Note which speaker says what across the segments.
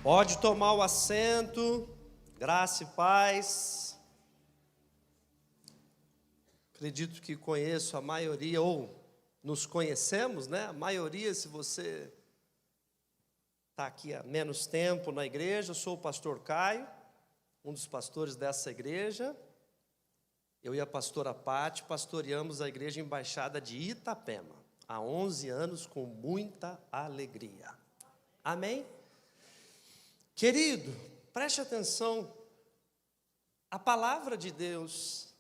Speaker 1: Pode tomar o assento, graça e paz. Acredito que conheço a maioria, ou nos conhecemos, né? A maioria, se você está aqui há menos tempo na igreja, eu sou o pastor Caio, um dos pastores dessa igreja. Eu e a pastora Pati pastoreamos a igreja Embaixada de Itapema, há 11 anos, com muita alegria. Amém? Querido, preste atenção, a palavra de Deus,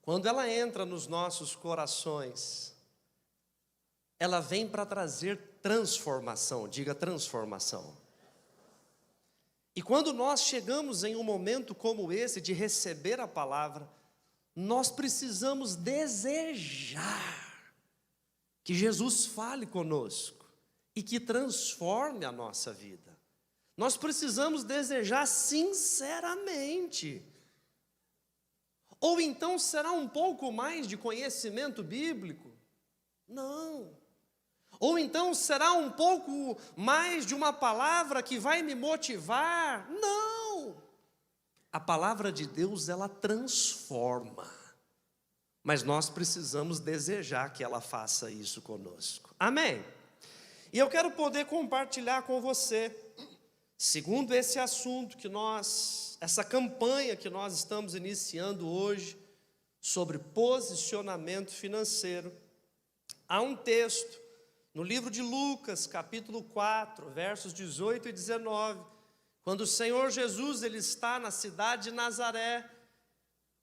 Speaker 1: quando ela entra nos nossos corações, ela vem para trazer transformação, diga transformação. E quando nós chegamos em um momento como esse de receber a palavra, nós precisamos desejar que Jesus fale conosco e que transforme a nossa vida. Nós precisamos desejar sinceramente. Ou então será um pouco mais de conhecimento bíblico? Não. Ou então será um pouco mais de uma palavra que vai me motivar? Não. A palavra de Deus, ela transforma. Mas nós precisamos desejar que ela faça isso conosco. Amém? E eu quero poder compartilhar com você, segundo esse assunto essa campanha que nós estamos iniciando hoje, sobre posicionamento financeiro, há um texto no livro de Lucas, capítulo 4, versos 18 e 19, quando o Senhor Jesus ele está na cidade de Nazaré,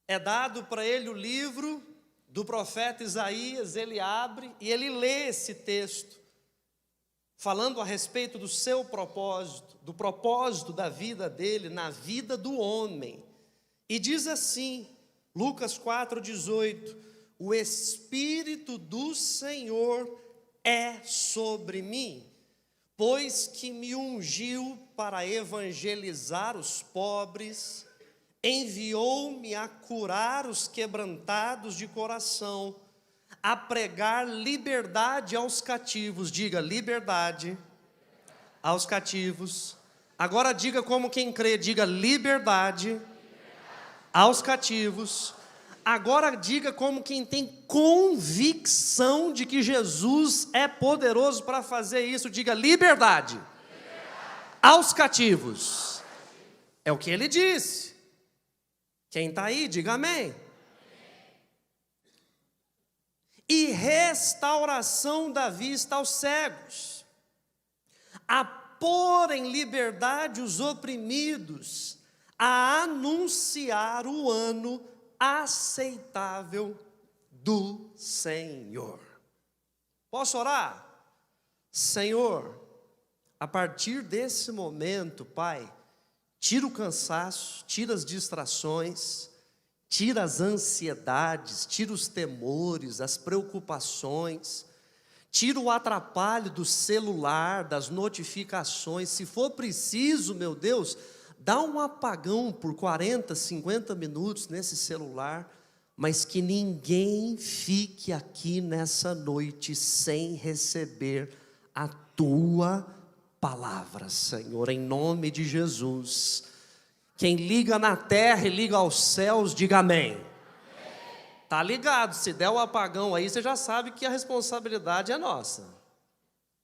Speaker 1: é dado para ele o livro do profeta Isaías, ele abre e ele lê esse texto, falando a respeito do seu propósito, do propósito da vida dele na vida do homem. E diz assim, Lucas 4,18: o Espírito do Senhor é sobre mim, pois que me ungiu para evangelizar os pobres, enviou-me a curar os quebrantados de coração, a pregar liberdade aos cativos. Diga liberdade aos cativos. Agora diga como quem crê, diga liberdade aos cativos. Agora diga como quem tem convicção de que Jesus é poderoso para fazer isso, diga liberdade aos cativos. É o que ele disse. Quem está aí, diga amém. E restauração da vista aos cegos, a pôr em liberdade os oprimidos, a anunciar o ano aceitável do Senhor. Posso orar? Senhor, a partir desse momento, Pai, tira o cansaço, tira as distrações, tira as ansiedades, tira os temores, as preocupações, tira o atrapalho do celular, das notificações. Se for preciso, meu Deus, dá um apagão por 40, 50 minutos nesse celular, mas que ninguém fique aqui nessa noite sem receber a Tua palavra, Senhor, em nome de Jesus. Quem liga na terra e liga aos céus, diga amém. Tá ligado, se der o apagão aí, você já sabe que a responsabilidade é nossa.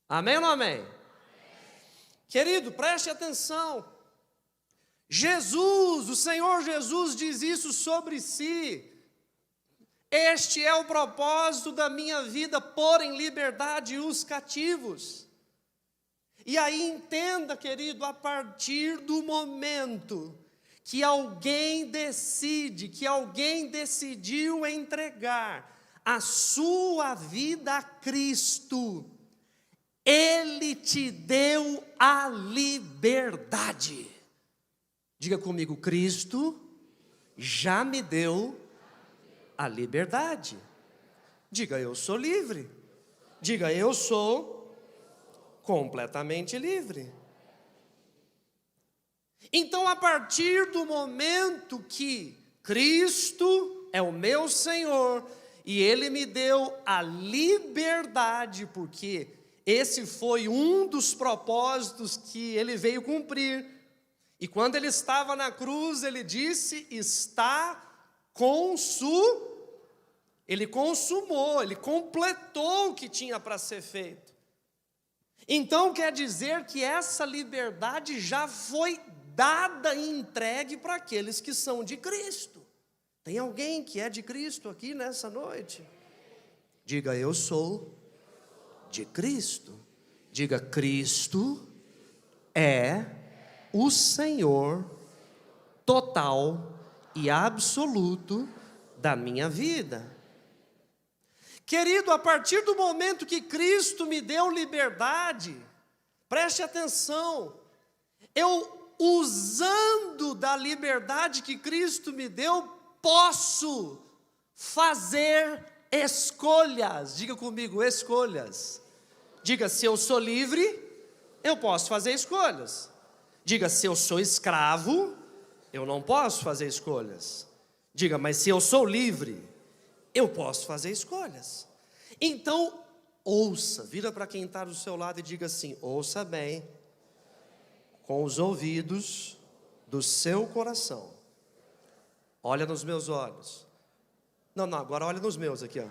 Speaker 1: Amém ou não amém? Querido, preste atenção. Jesus, o Senhor Jesus diz isso sobre si. Este é o propósito da minha vida, pôr em liberdade os cativos. E aí entenda, querido, a partir do momento que alguém decide, que alguém decidiu entregar a sua vida a Cristo, Ele te deu a liberdade. Diga comigo, Cristo já me deu a liberdade. Diga, eu sou livre. Diga, eu sou completamente livre. Então, a partir do momento que Cristo é o meu Senhor e Ele me deu a liberdade, porque esse foi um dos propósitos que ele veio cumprir. E quando ele estava na cruz, ele disse: está ele consumou, ele completou o que tinha para ser feito. Então quer dizer que essa liberdade já foi dada e entregue para aqueles que são de Cristo. Tem alguém que é de Cristo aqui nessa noite? Diga: eu sou de Cristo. Diga: Cristo é o Senhor total e absoluto da minha vida. Querido, a partir do momento que Cristo me deu liberdade, preste atenção, eu, usando da liberdade que Cristo me deu, posso fazer escolhas. Diga comigo: escolhas. Diga: se eu sou livre, eu posso fazer escolhas. Diga: se eu sou escravo, eu não posso fazer escolhas. Diga: mas se eu sou livre, eu posso fazer escolhas. Então, ouça, vira para quem está do seu lado e diga assim: ouça bem, com os ouvidos do seu coração. Olha nos meus olhos. Não, agora olha nos meus aqui, ó.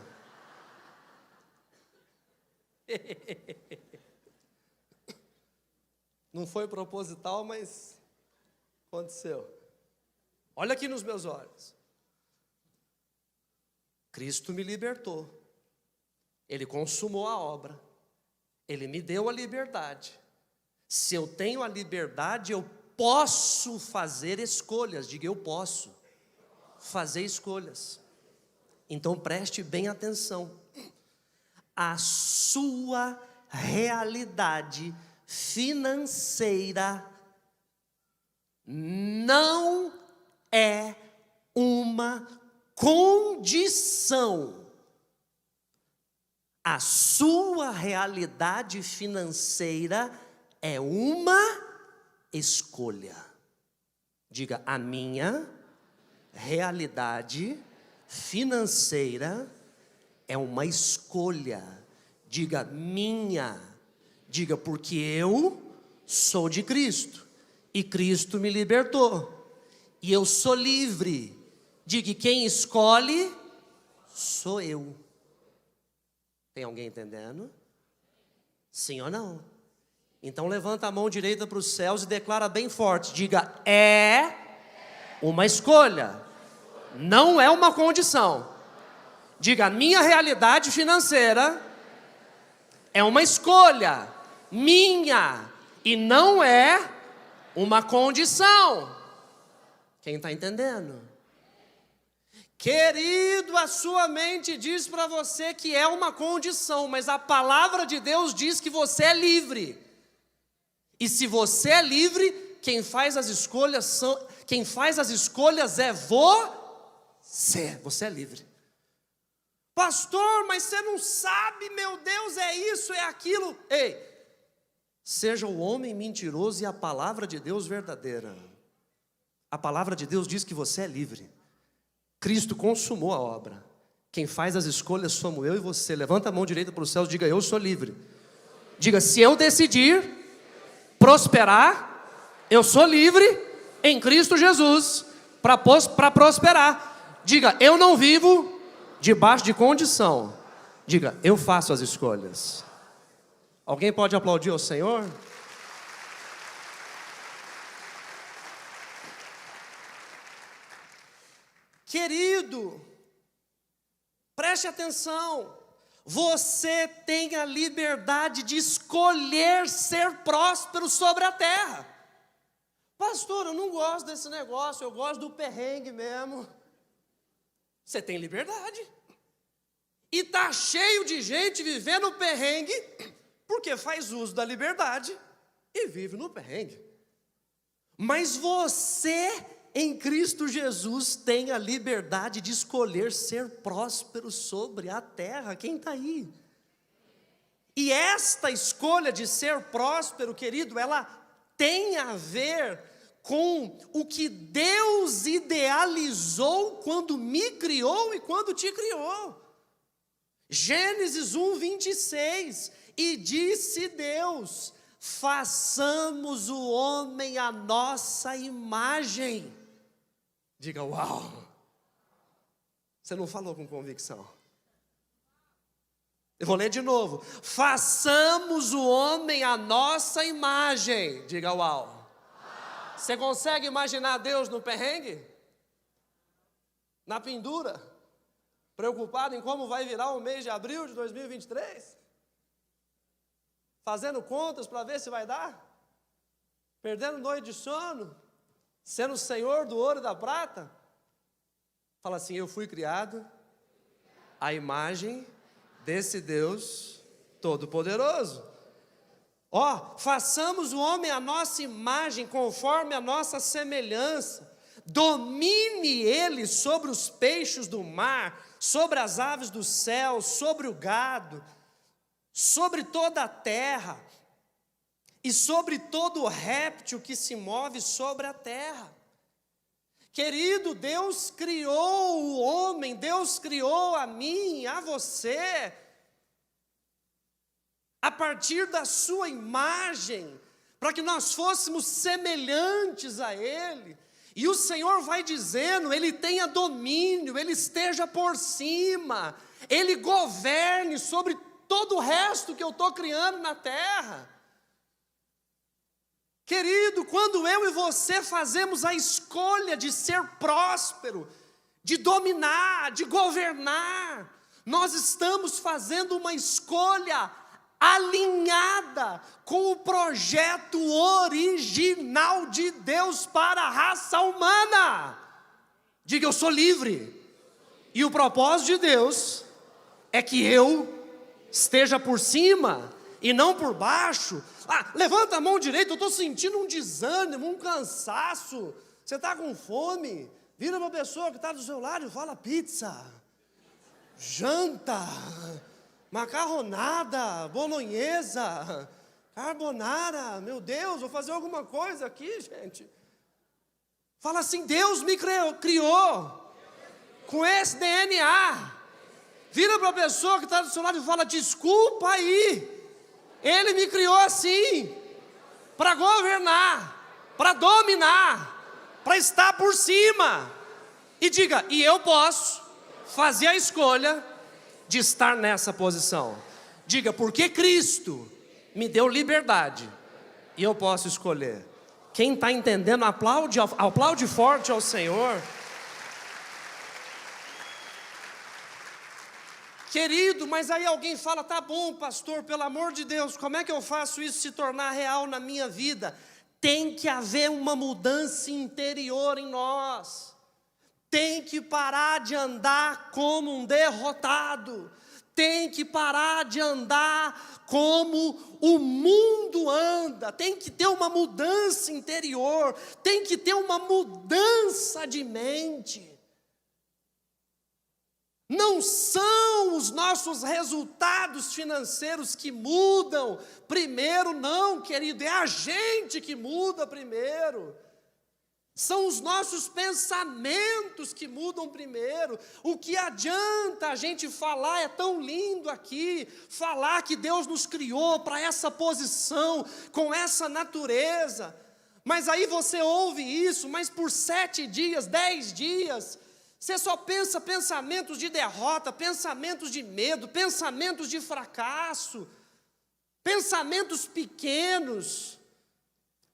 Speaker 1: Não foi proposital, mas aconteceu. Olha aqui nos meus olhos. Cristo me libertou. Ele consumou a obra. Ele me deu a liberdade. Se eu tenho a liberdade, eu posso fazer escolhas. Diga: eu posso fazer escolhas. Então preste bem atenção. A sua realidade financeira não é uma condição. A sua realidade financeira é uma escolha. Diga: a minha realidade financeira é uma escolha. Diga: minha. Diga: porque eu sou de Cristo e Cristo me libertou e eu sou livre. Diga: quem escolhe sou eu. Tem alguém entendendo? Sim ou não? Então levanta a mão direita para os céus e declara bem forte. Diga: é uma escolha, não é uma condição. Diga: a minha realidade financeira é uma escolha minha e não é uma condição. Quem está entendendo? Querido, a sua mente diz para você que é uma condição, mas a palavra de Deus diz que você é livre. E se você é livre, quem faz as escolhas é você. Você é livre. Pastor, mas você não sabe, meu Deus, é isso, é aquilo. Ei, seja o homem mentiroso e a palavra de Deus verdadeira. A palavra de Deus diz que você é livre. Cristo consumou a obra. Quem faz as escolhas somos eu e você. Levanta a mão direita para os céus e diga: eu sou livre. Diga: se eu decidir prosperar, eu sou livre em Cristo Jesus para prosperar. Diga: eu não vivo debaixo de condição. Diga: eu faço as escolhas. Alguém pode aplaudir ao Senhor? Querido, preste atenção. Você tem a liberdade de escolher ser próspero sobre a terra. Pastor, eu não gosto desse negócio, eu gosto do perrengue mesmo. Você tem liberdade. E está cheio de gente vivendo perrengue porque faz uso da liberdade e vive no perrengue. Mas você, em Cristo Jesus, tem a liberdade de escolher ser próspero sobre a terra. Quem está aí? E esta escolha de ser próspero, querido, ela tem a ver com o que Deus idealizou quando me criou e quando te criou. Gênesis 1:26. E disse Deus: façamos o homem à nossa imagem. Diga uau. Você não falou com convicção. Eu vou ler de novo. Façamos o homem à nossa imagem. Diga uau. Você consegue imaginar Deus no perrengue? Na pendura? Preocupado em como vai virar o mês de abril de 2023? Fazendo contas para ver se vai dar? Perdendo noite de sono? Sendo o senhor do ouro e da prata? Fala assim: eu fui criado à imagem desse Deus Todo-Poderoso. Ó, façamos o homem à nossa imagem, conforme a nossa semelhança. Domine ele sobre os peixes do mar, sobre as aves do céu, sobre o gado, sobre toda a terra e sobre todo réptil que se move sobre a terra. Querido, Deus criou o homem, Deus criou a mim, a você, a partir da sua imagem, para que nós fôssemos semelhantes a Ele. E o Senhor vai dizendo: Ele tenha domínio, Ele esteja por cima, Ele governe sobre todo o resto que eu estou criando na terra. Querido, quando eu e você fazemos a escolha de ser próspero, de dominar, de governar, nós estamos fazendo uma escolha alinhada com o projeto original de Deus para a raça humana. Diga: eu sou livre. E o propósito de Deus é que eu esteja por cima e não por baixo. Levanta a mão direita, eu estou sentindo um desânimo, um cansaço. Você está com fome? Vira para a pessoa que está do seu lado e fala: pizza, janta, macarronada, bolonhesa, carbonara. Meu Deus, vou fazer alguma coisa aqui, gente. Fala assim: Deus me criou com esse DNA. Vira para a pessoa que está do seu lado e fala: desculpa aí, Ele me criou assim, para governar, para dominar, para estar por cima. E diga: e eu posso fazer a escolha de estar nessa posição. Diga: porque Cristo me deu liberdade e eu posso escolher. Quem está entendendo, aplaude forte ao Senhor. Querido, mas aí alguém fala: tá bom, pastor, pelo amor de Deus, como é que eu faço isso se tornar real na minha vida? Tem que haver uma mudança interior em nós. Tem que parar de andar como um derrotado. Tem que parar de andar como o mundo anda. Tem que ter uma mudança interior. Tem que ter uma mudança de mente. Não são os nossos resultados financeiros que mudam primeiro, não, querido, é a gente que muda primeiro. São os nossos pensamentos que mudam primeiro. O que adianta a gente falar, é tão lindo aqui, falar que Deus nos criou para essa posição, com essa natureza. Mas aí você ouve isso, mas por 7 dias, 10 dias... você só pensa pensamentos de derrota, pensamentos de medo, pensamentos de fracasso, pensamentos pequenos.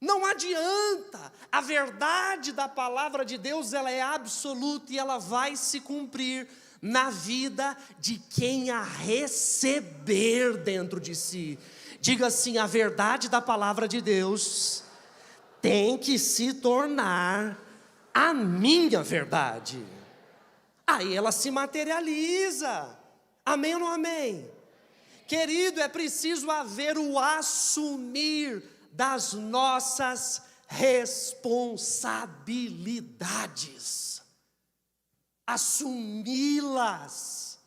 Speaker 1: Não adianta. A verdade da palavra de Deus, ela é absoluta e ela vai se cumprir na vida de quem a receber dentro de si. Diga assim: a verdade da palavra de Deus tem que se tornar a minha verdade. Aí ela se materializa. Amém ou não amém? Querido, é preciso haver o assumir das nossas responsabilidades. Assumi-las.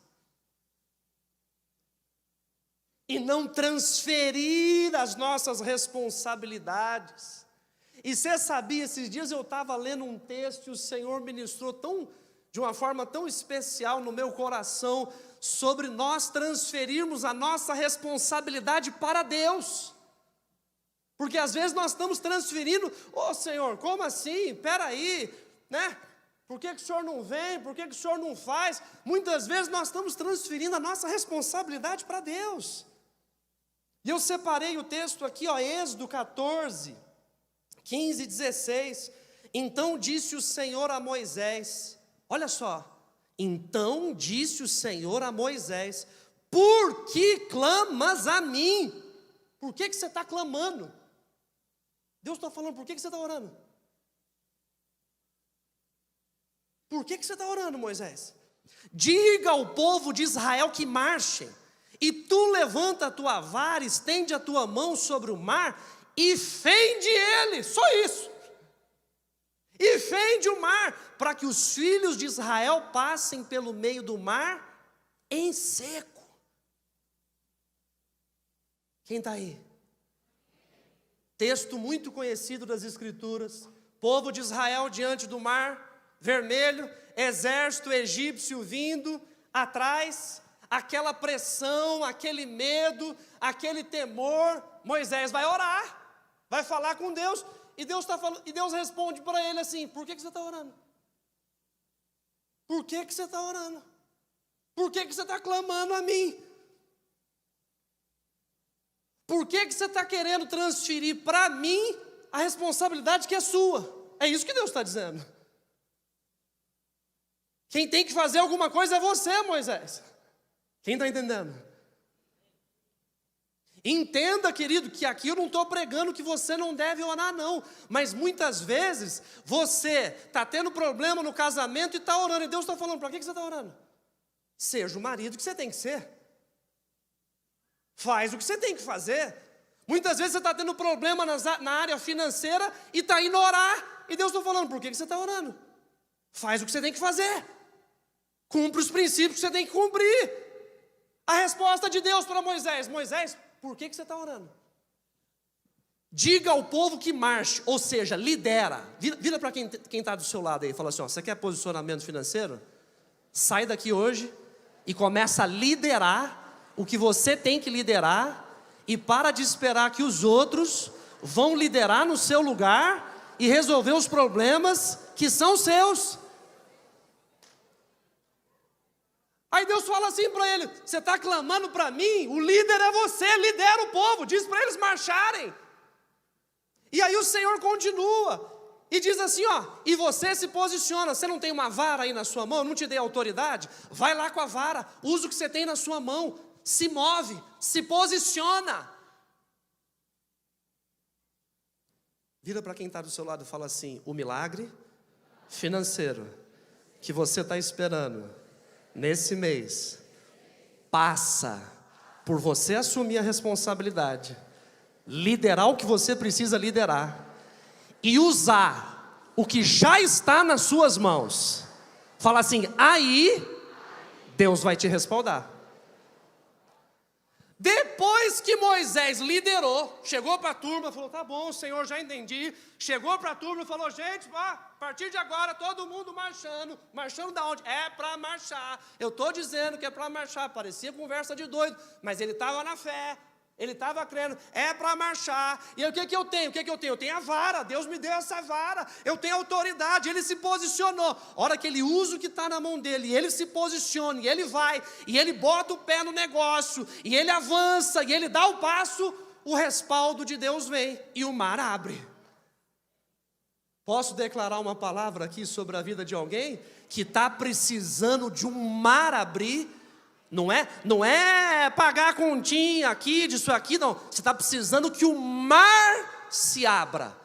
Speaker 1: E não transferir as nossas responsabilidades. E você sabia, esses dias eu estava lendo um texto e o Senhor ministrou de uma forma tão especial no meu coração, sobre nós transferirmos a nossa responsabilidade para Deus. Porque às vezes nós estamos transferindo, Senhor, como assim? Espera aí, né? Por que o Senhor não vem? Por que o Senhor não faz? Muitas vezes nós estamos transferindo a nossa responsabilidade para Deus. E eu separei o texto aqui, Êxodo 14, 15 e 16. Então disse o Senhor a Moisés, olha só. Então disse o Senhor a Moisés, por que clamas a mim? Por que você está clamando? Deus está falando, por que você está orando? Por que você está orando, Moisés? Diga ao povo de Israel que marchem, e tu levanta a tua vara, estende a tua mão sobre o mar, e fende ele, só isso. E fende o mar, para que os filhos de Israel passem pelo meio do mar em seco. Quem está aí? Texto muito conhecido das Escrituras. Povo de Israel diante do mar vermelho, exército egípcio vindo atrás, aquela pressão, aquele medo, aquele temor. Moisés vai orar, vai falar com Deus. E Deus responde para ele assim, por que você está orando? Por que você está orando? Por que você está clamando a mim? Por que você está querendo transferir para mim a responsabilidade que é sua? É isso que Deus está dizendo. Quem tem que fazer alguma coisa é você, Moisés. Quem está entendendo? Entenda, querido, que aqui eu não estou pregando que você não deve orar, não. Mas muitas vezes você está tendo problema no casamento e está orando. E Deus está falando, para que você está orando? Seja o marido que você tem que ser. Faz o que você tem que fazer. Muitas vezes você está tendo problema na área financeira e está indo orar. E Deus está falando, por que você está orando? Faz o que você tem que fazer. Cumpre os princípios que você tem que cumprir. A resposta de Deus para Moisés. Moisés, por que você está orando? Diga ao povo que marche, ou seja, lidera. Vira para quem está do seu lado aí. Fala assim, você quer posicionamento financeiro? Sai daqui hoje e começa a liderar o que você tem que liderar. E para de esperar que os outros vão liderar no seu lugar e resolver os problemas que são seus. Aí Deus fala assim para ele, você está clamando para mim? O líder é você, lidera o povo, diz para eles marcharem. E aí o Senhor continua e diz assim, e você se posiciona. Você não tem uma vara aí na sua mão? Eu não te dei autoridade? Vai lá com a vara, usa o que você tem na sua mão, se move, se posiciona. Vira para quem está do seu lado e fala assim, o milagre financeiro que você está esperando nesse mês, passa por você assumir a responsabilidade, liderar o que você precisa liderar e usar o que já está nas suas mãos. Fala assim, aí Deus vai te respaldar. Depois que Moisés liderou, chegou para a turma, falou, tá bom, Senhor, já entendi. Chegou para a turma e falou, gente, a partir de agora todo mundo marchando. Marchando da onde? É para marchar. Eu estou dizendo que é para marchar. Parecia conversa de doido, mas ele estava na fé. Ele estava crendo, é para marchar. E aí, o que eu tenho? Eu tenho a vara, Deus me deu essa vara. Eu tenho autoridade, ele se posicionou. A hora que ele usa o que está na mão dele, e ele se posiciona, e ele vai, e ele bota o pé no negócio, e ele avança, e ele dá o passo, o respaldo de Deus vem, e o mar abre. Posso declarar uma palavra aqui sobre a vida de alguém que está precisando de um mar abrir? Não é pagar a continha aqui, disso aqui, não. Você está precisando que o mar se abra.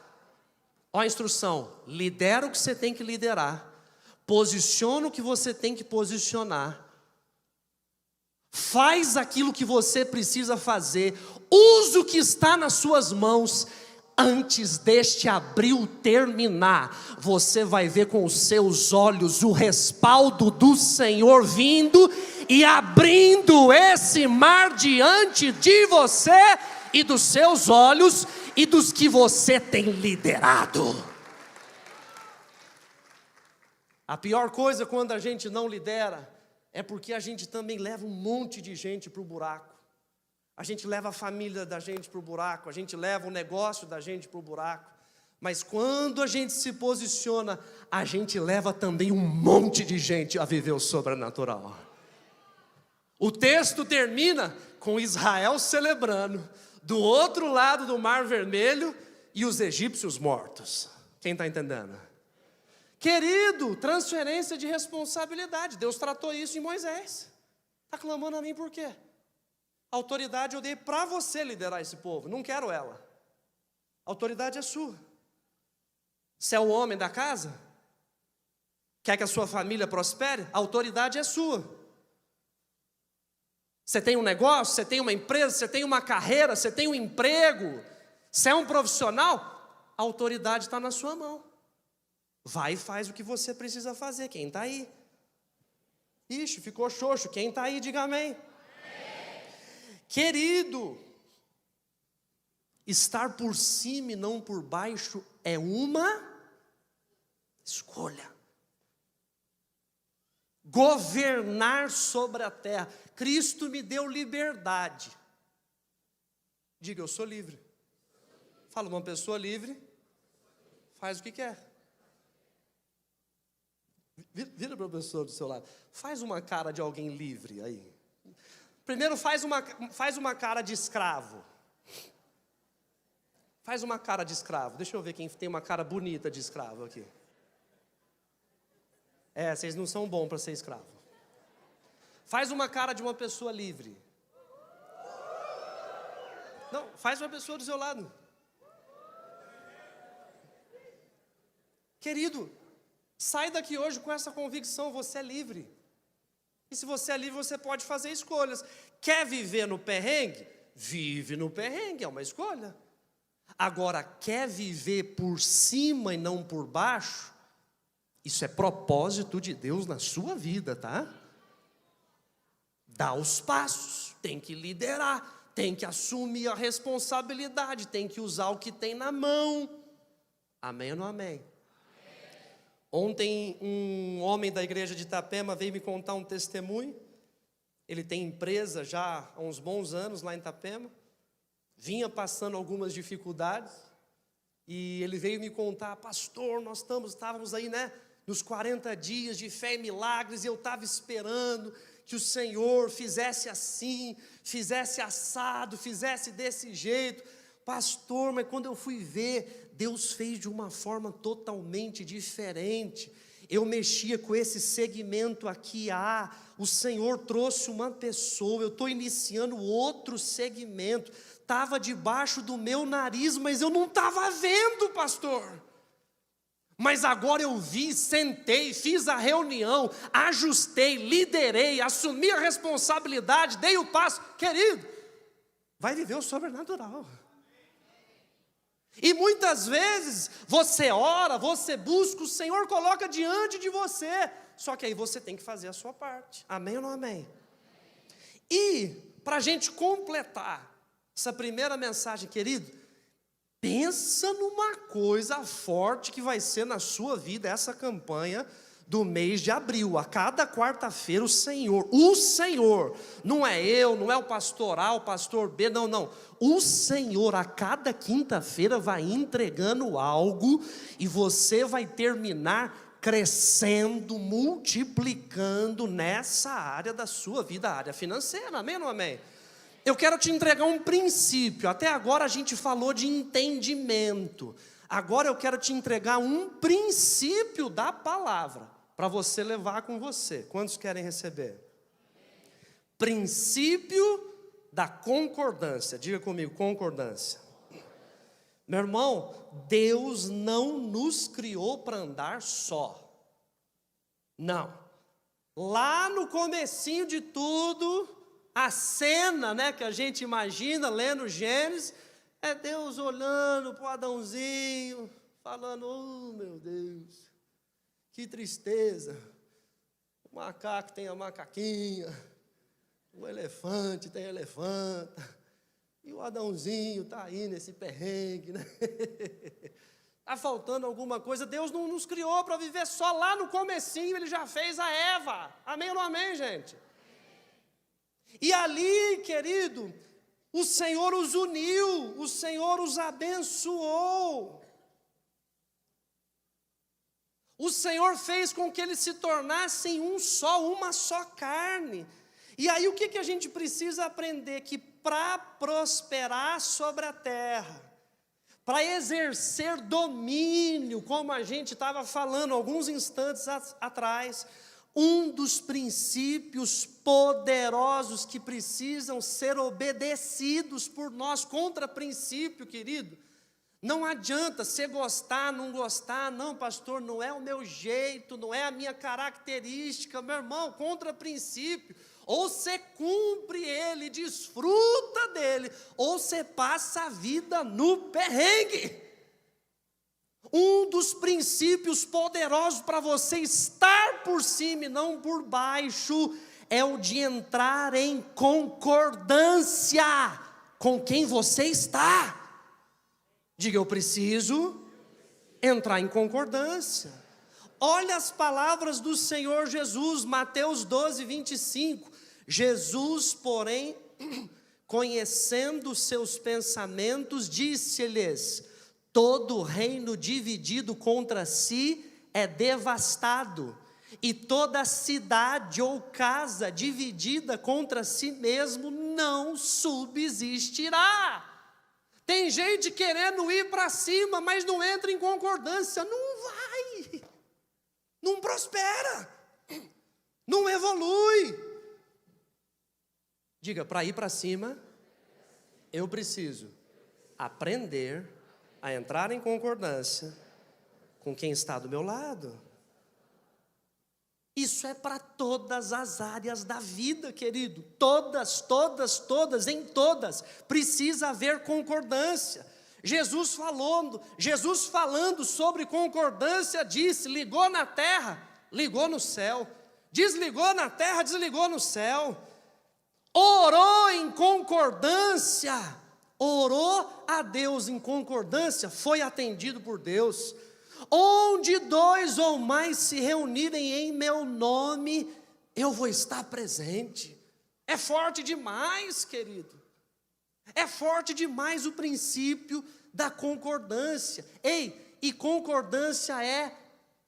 Speaker 1: Olha a instrução, lidera o que você tem que liderar. Posiciona o que você tem que posicionar. Faz aquilo que você precisa fazer. Use o que está nas suas mãos. Antes deste abril terminar, você vai ver com os seus olhos o respaldo do Senhor vindo e abrindo esse mar diante de você e dos seus olhos e dos que você tem liderado. A pior coisa quando a gente não lidera é porque a gente também leva um monte de gente para o buraco. A gente leva a família da gente para o buraco, a gente leva o negócio da gente para o buraco. Mas quando a gente se posiciona, a gente leva também um monte de gente a viver o sobrenatural. O texto termina com Israel celebrando, do outro lado do Mar Vermelho, e os egípcios mortos. Quem está entendendo? Querido, transferência de responsabilidade. Deus tratou isso em Moisés. Está clamando a mim por quê? A autoridade eu dei para você liderar esse povo, não quero ela. A autoridade é sua. Você é o homem da casa? Quer que a sua família prospere? A autoridade é sua. Você tem um negócio, você tem uma empresa, você tem uma carreira, você tem um emprego, você é um profissional, a autoridade está na sua mão. Vai e faz o que você precisa fazer. Quem está aí? Ixi, ficou xoxo. Quem está aí, diga amém. Amém. Querido, estar por cima e não por baixo é uma escolha. Governar sobre a terra. Cristo me deu liberdade. Diga, eu sou livre. Fala, uma pessoa livre faz o que quer. Vira para a pessoa do seu lado. Faz uma cara de alguém livre aí. Primeiro faz uma cara de escravo. Faz uma cara de escravo. Deixa eu ver quem tem uma cara bonita de escravo aqui. Vocês não são bons para ser escravo. Faz uma cara de uma pessoa livre. Não, faz uma pessoa do seu lado. Querido, sai daqui hoje com essa convicção, você é livre. E se você é livre, você pode fazer escolhas. Quer viver no perrengue? Vive no perrengue, é uma escolha. Agora, quer viver por cima e não por baixo? Isso é propósito de Deus na sua vida, tá? Dá os passos, tem que liderar, tem que assumir a responsabilidade, tem que usar o que tem na mão. Amém ou não amém? Ontem um homem da igreja de Itapema veio me contar um testemunho. Ele tem empresa já há uns bons anos lá em Itapema. Vinha passando algumas dificuldades. E ele veio me contar, pastor, nós estávamos aí, né, nos 40 dias de fé e milagres. E eu estava esperando que o Senhor fizesse assim, fizesse assado, fizesse desse jeito. Pastor, mas quando eu fui ver, Deus fez de uma forma totalmente diferente. Eu mexia com esse segmento aqui, o Senhor trouxe uma pessoa, eu estou iniciando outro segmento, estava debaixo do meu nariz, mas eu não estava vendo, pastor. Mas agora eu vi, sentei, fiz a reunião, ajustei, liderei, assumi a responsabilidade, dei o passo. Querido, vai viver o sobrenatural. E muitas vezes você ora, você busca, o Senhor coloca diante de você. Só que aí você tem que fazer a sua parte. Amém ou não amém? E para a gente completar essa primeira mensagem, querido, pensa numa coisa forte que vai ser na sua vida essa campanha do mês de abril. A cada quarta-feira o Senhor, não é eu, não é o pastor A, o pastor B, não. O Senhor a cada quinta-feira vai entregando algo e você vai terminar crescendo, multiplicando nessa área da sua vida, a área financeira, amém ou não amém? Eu quero te entregar um princípio. Até agora a gente falou de entendimento. Agora eu quero te entregar um princípio da palavra, para você levar com você. Quantos querem receber? Princípio da concordância. Diga comigo, concordância. Meu irmão, Deus não nos criou para andar só. Não. Lá no comecinho de tudo, a cena, né, que a gente imagina lendo Gênesis, é Deus olhando para o Adãozinho, falando, oh meu Deus, que tristeza. O macaco tem a macaquinha, o elefante tem a elefanta, e o Adãozinho está aí nesse perrengue, né? Está faltando alguma coisa. Deus não nos criou para viver só lá no comecinho, Ele já fez a Eva. Amém ou não amém, gente? E ali, querido, o Senhor os uniu, o Senhor os abençoou. O Senhor fez com que eles se tornassem um só, uma só carne. E aí o que a gente precisa aprender? Que para prosperar sobre a terra, para exercer domínio, como a gente estava falando alguns instantes atrás, um dos princípios poderosos que precisam ser obedecidos por nós, contra princípio, querido. Não adianta você gostar, não gostar, não, pastor, não é o meu jeito, não é a minha característica, meu irmão, contra princípio. Ou você cumpre ele, desfruta dele, ou você passa a vida no perrengue. Um dos princípios poderosos para você estar por cima e não por baixo é o de entrar em concordância com quem você está. Diga, eu preciso entrar em concordância. Olha as palavras do Senhor Jesus, Mateus 12, 25. Jesus, porém, conhecendo seus pensamentos, disse-lhes: todo reino dividido contra si é devastado, e toda cidade ou casa dividida contra si mesmo não subsistirá. Tem gente querendo ir para cima, mas não entra em concordância, não vai, não prospera, não evolui. Diga, para ir para cima, eu preciso aprender a entrar em concordância com quem está do meu lado. Isso é para todas as áreas da vida, querido. Todas, em todas, precisa haver concordância. Jesus falando sobre concordância, disse: ligou na terra, ligou no céu. Desligou na terra, desligou no céu. Orou em concordância, orou a Deus em concordância, foi atendido por Deus. Onde dois ou mais se reunirem em meu nome, eu vou estar presente. É forte demais, querido. É forte demais o princípio da concordância. Ei, e concordância é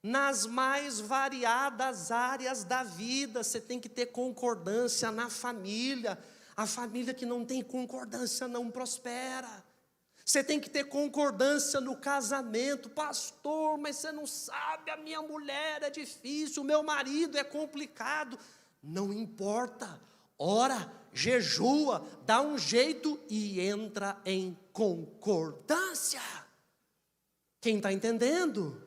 Speaker 1: nas mais variadas áreas da vida. Você tem que ter concordância na família. A família que não tem concordância não prospera. Você tem que ter concordância no casamento. Pastor, mas você não sabe, a minha mulher é difícil, o meu marido é complicado. Não importa, ora, jejua, dá um jeito e entra em concordância. Quem está entendendo?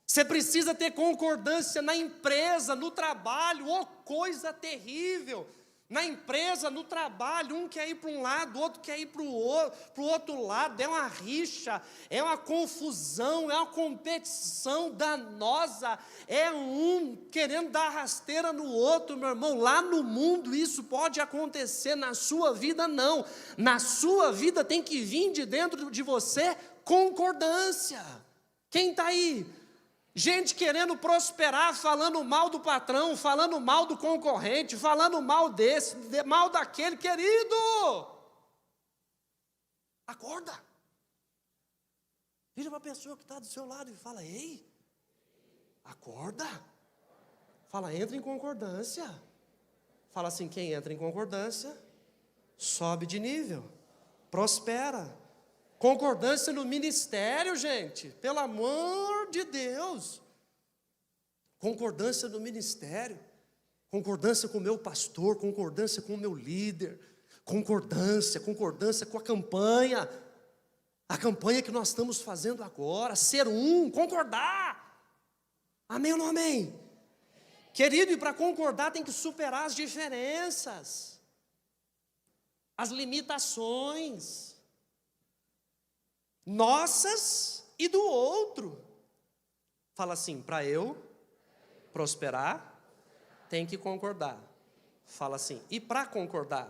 Speaker 1: Você precisa ter concordância na empresa, no trabalho. Oh, coisa terrível! Na empresa, no trabalho, um quer ir para um lado, o outro quer ir para o outro lado. É uma rixa, é uma confusão, é uma competição danosa. É um querendo dar rasteira no outro, meu irmão. Lá no mundo isso pode acontecer, na sua vida não. Na sua vida tem que vir de dentro de você concordância. Quem está aí? Gente querendo prosperar, falando mal do patrão, falando mal do concorrente, falando mal desse, mal daquele. Querido, acorda. Vira para a pessoa que está do seu lado e fala: ei, acorda. Fala, entra em concordância. Fala assim: quem entra em concordância, sobe de nível, prospera. Concordância no ministério, gente, pelo amor de Deus. Concordância no ministério, concordância com o meu pastor, concordância com o meu líder, concordância com a campanha que nós estamos fazendo agora, ser um, concordar. Amém ou não amém? Querido, e para concordar tem que superar as diferenças, as limitações nossas e do outro. Fala assim: para eu prosperar, tem que concordar. Fala assim: e para concordar,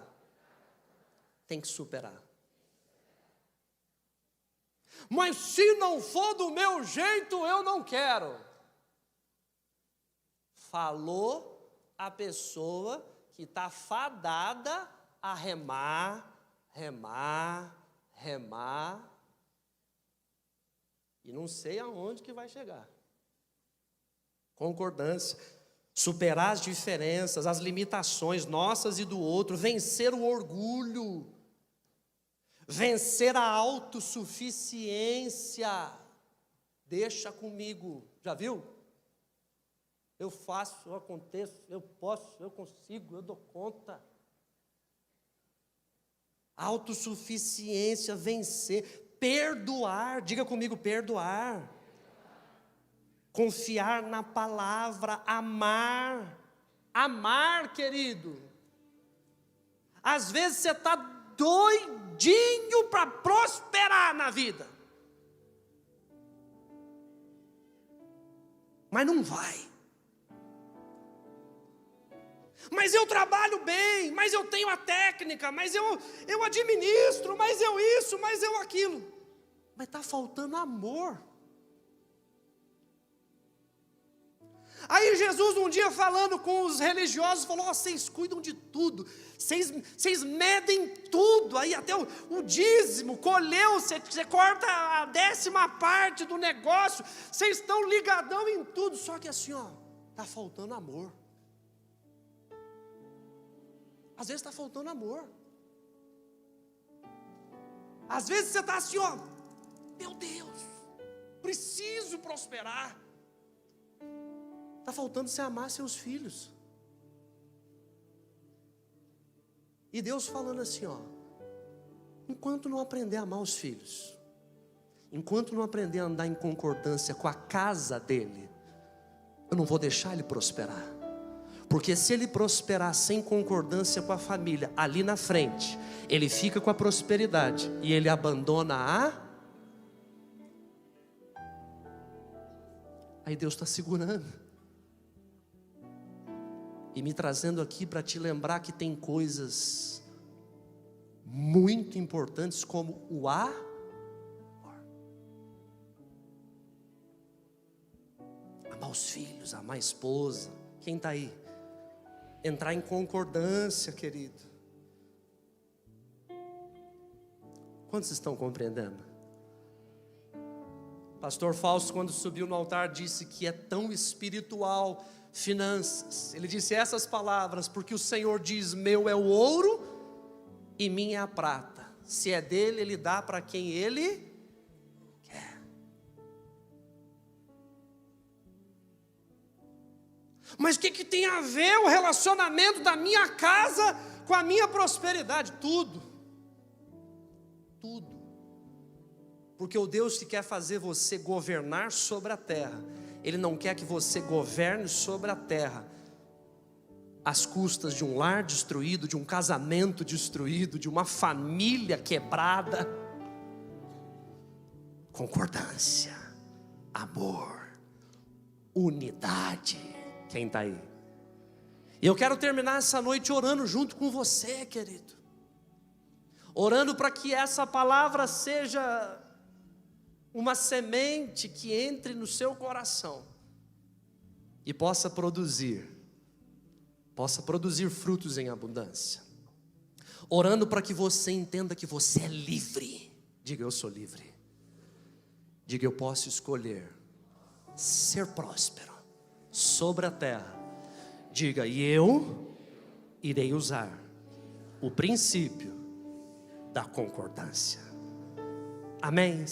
Speaker 1: tem que superar. Mas se não for do meu jeito, eu não quero. Falou a pessoa que está fadada a remar, remar, remar, e não sei aonde que vai chegar. Concordância, superar as diferenças, as limitações nossas e do outro, vencer o orgulho, vencer a autossuficiência. Deixa comigo, já viu? Eu faço, eu aconteço, eu posso, eu consigo, eu dou conta. Autossuficiência, vencer, perdoar, diga comigo, perdoar. Confiar na palavra, amar. Amar, querido. Às vezes você está doidinho para prosperar na vida, mas não vai. Mas eu trabalho bem, mas eu tenho a técnica, mas eu administro, mas eu isso, mas eu aquilo. Mas está faltando amor. Aí Jesus um dia falando com os religiosos, falou: vocês cuidam de tudo, vocês medem tudo, aí até o dízimo, colheu, você corta a 10ª parte do negócio, vocês estão ligadão em tudo, só que assim, está faltando amor. Às vezes está faltando amor. Às vezes você está assim, meu Deus, preciso prosperar. Está faltando você amar seus filhos. E Deus falando assim, enquanto não aprender a amar os filhos, enquanto não aprender a andar em concordância com a casa dele, eu não vou deixar ele prosperar. Porque se ele prosperar sem concordância com a família, ali na frente, ele fica com a prosperidade e ele abandona Aí Deus está segurando e me trazendo aqui para te lembrar que tem coisas muito importantes como o amar os filhos, amar a esposa. Quem está aí? Entrar em concordância, querido. Quantos estão compreendendo? Pastor Fausto, quando subiu no altar, disse que é tão espiritual finanças. Ele disse essas palavras: porque o Senhor diz, meu é o ouro e minha é a prata. Se é dele, ele dá para quem ele quer. Mas o que tem a ver o relacionamento da minha casa com a minha prosperidade? Tudo. Tudo. Porque o Deus que quer fazer você governar sobre a terra, Ele não quer que você governe sobre a terra às custas de um lar destruído, de um casamento destruído, de uma família quebrada. Concordância, amor, unidade. Quem está aí? E eu quero terminar essa noite orando junto com você, querido. Orando para que essa palavra seja uma semente que entre no seu coração e possa produzir frutos em abundância. Orando para que você entenda que você é livre. Diga, eu sou livre. Diga, eu posso escolher ser próspero sobre a terra. Diga, e eu irei usar o princípio da concordância. Amém?